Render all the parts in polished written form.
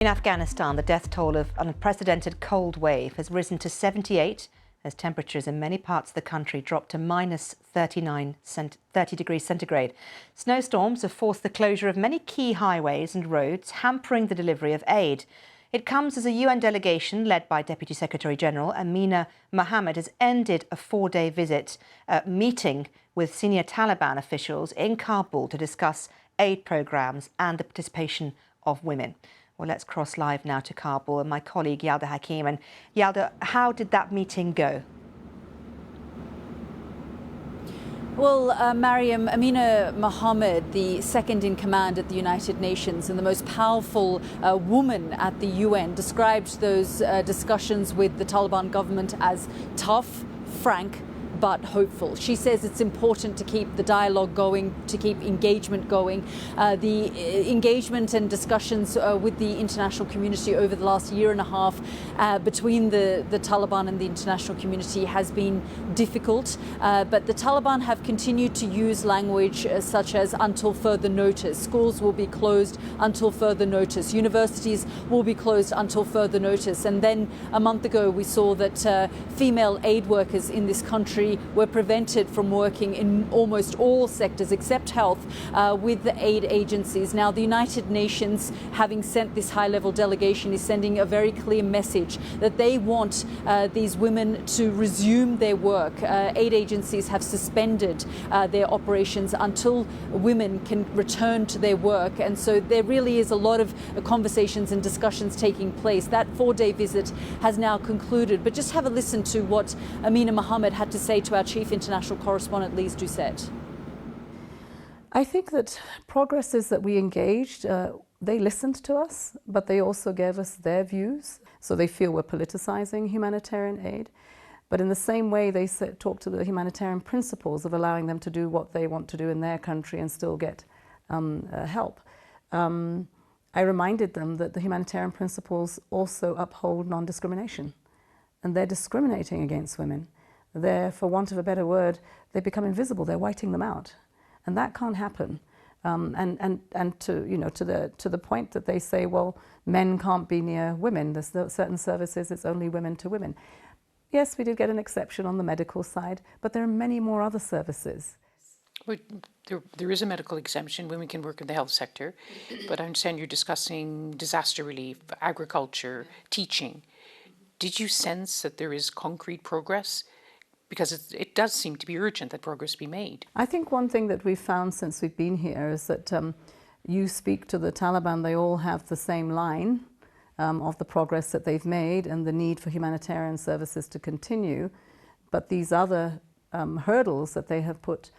In Afghanistan, the death toll of an unprecedented cold wave has risen to 78 as temperatures in many parts of the country dropped to minus 30 degrees centigrade. Snowstorms have forced the closure of many key highways and roads, hampering the delivery of aid. It comes as a UN delegation led by Deputy Secretary-General Amina Mohammed has ended a 4-day visit meeting with senior Taliban officials in Kabul to discuss aid programmes and the participation of women. Well, let's cross live now to Kabul and my colleague Yalda Hakim. And Yalda, how did that meeting go? Well, Mariam, Amina Mohammed, the second in command at the United Nations and the most powerful woman at the UN, described those discussions with the Taliban government as tough, frank, but hopeful. She says it's important to keep the dialogue going, to keep engagement going. The engagement and discussions with the international community over the last year and a half between the Taliban and the international community has been difficult, but the Taliban have continued to use language such as until further notice. Schools will be closed until further notice. Universities will be closed until further notice. And then a month ago we saw that female aid workers in this country were prevented from working in almost all sectors except health with the aid agencies. Now, the United Nations, having sent this high-level delegation, is sending a very clear message that they want these women to resume their work. Aid agencies have suspended their operations until women can return to their work. And so there really is a lot of conversations and discussions taking place. That 4-day visit has now concluded. But just have a listen to what Amina Mohammed had to say to our chief international correspondent, Lise Doucette. I think that progress is that we engaged. They listened to us, but they also gave us their views. So they feel we're politicizing humanitarian aid. But in the same way, they talk to the humanitarian principles of allowing them to do what they want to do in their country and still get help. I reminded them that the humanitarian principles also uphold non-discrimination. And they're discriminating against women. They're, for want of a better word, they become invisible. They're whiting them out, and that can't happen. And to the point that they say, well, men can't be near women. There's certain services it's only women to women. Yes, we did get an exception on the medical side, but there are many more other services. Well, there is a medical exemption. Women can work in the health sector, but I understand you're discussing disaster relief, agriculture, teaching. Did you sense that there is concrete progress? Because it does seem to be urgent that progress be made. I think one thing that we've found since we've been here is that you speak to the Taliban, they all have the same line of the progress that they've made and the need for humanitarian services to continue. But these other hurdles that they have put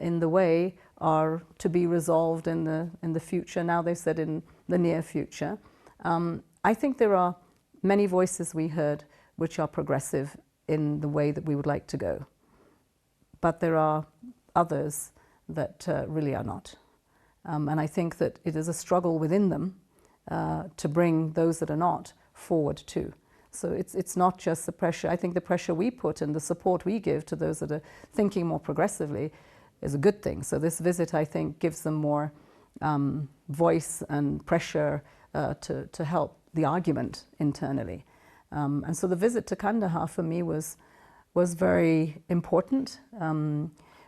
in the way are to be resolved in the future. Now they've said in the near future. I think there are many voices we heard which are progressive in the way that we would like to go. But there are others that really are not. And I think that it is a struggle within them to bring those that are not forward too. So it's not just the pressure. I think the pressure we put and the support we give to those that are thinking more progressively is a good thing. So this visit, I think, gives them more voice and pressure to help the argument internally. And so the visit to Kandahar for me was very important.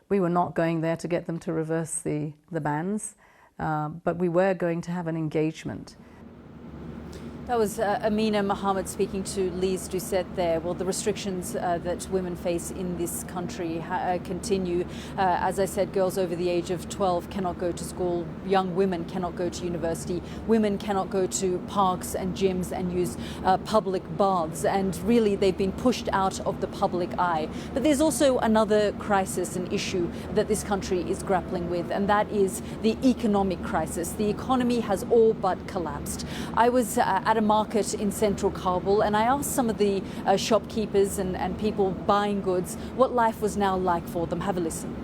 We were not going there to get them to reverse the bans, but we were going to have an engagement. That was Amina Mohammed speaking to Lise Doucette there. Well, the restrictions that women face in this country continue. As I said, girls over the age of 12 cannot go to school. Young women cannot go to university. Women cannot go to parks and gyms and use public baths. And really, they've been pushed out of the public eye. But there's also another crisis and issue that this country is grappling with, and that is the economic crisis. The economy has all but collapsed. I was at a market in central Kabul, and I asked some of the shopkeepers and people buying goods what life was now like for them. Have a listen.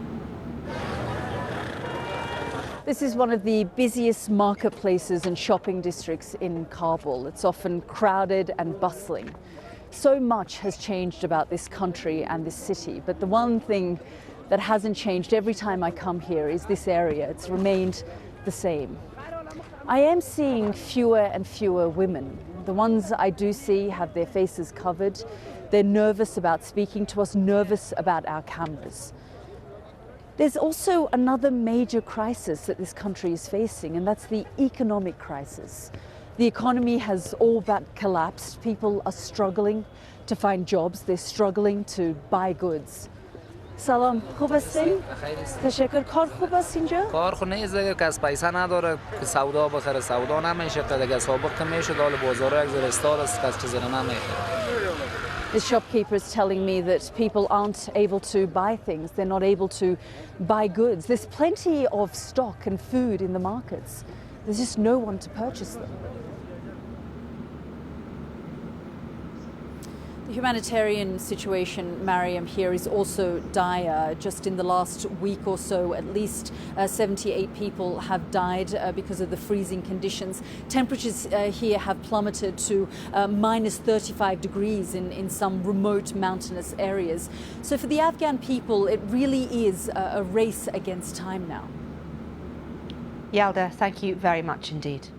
This is one of the busiest marketplaces and shopping districts in Kabul. It's often crowded and bustling. So much has changed about this country and this city, but the one thing that hasn't changed every time I come here is this area. It's remained the same. I am seeing fewer and fewer women. The ones I do see have their faces covered. They're nervous about speaking to us, nervous about our cameras. There's also another major crisis that this country is facing, and that's the economic crisis. The economy has all but collapsed. People are struggling to find jobs. They're struggling to buy goods. سلام خوب هستین؟ تشکر. کار خوب است اینجا؟ کار خو نیست دیگه، کس پیسه نداره که سودا بخره، سودا نمیشه دیگه. سابق که میشه دال بازار یک ذره استاد است، کس چیزی نمیخره. The shopkeeper is telling me that people aren't able to buy things. They're not able to buy goods. There's plenty of stock and food in the markets. There's just no one to purchase them. The humanitarian situation, Mariam, here is also dire. Just in the last week or so, at least 78 people have died because of the freezing conditions. Temperatures here have plummeted to minus 35 degrees in some remote mountainous areas. So for the Afghan people, it really is a race against time now. Yalda, thank you very much indeed.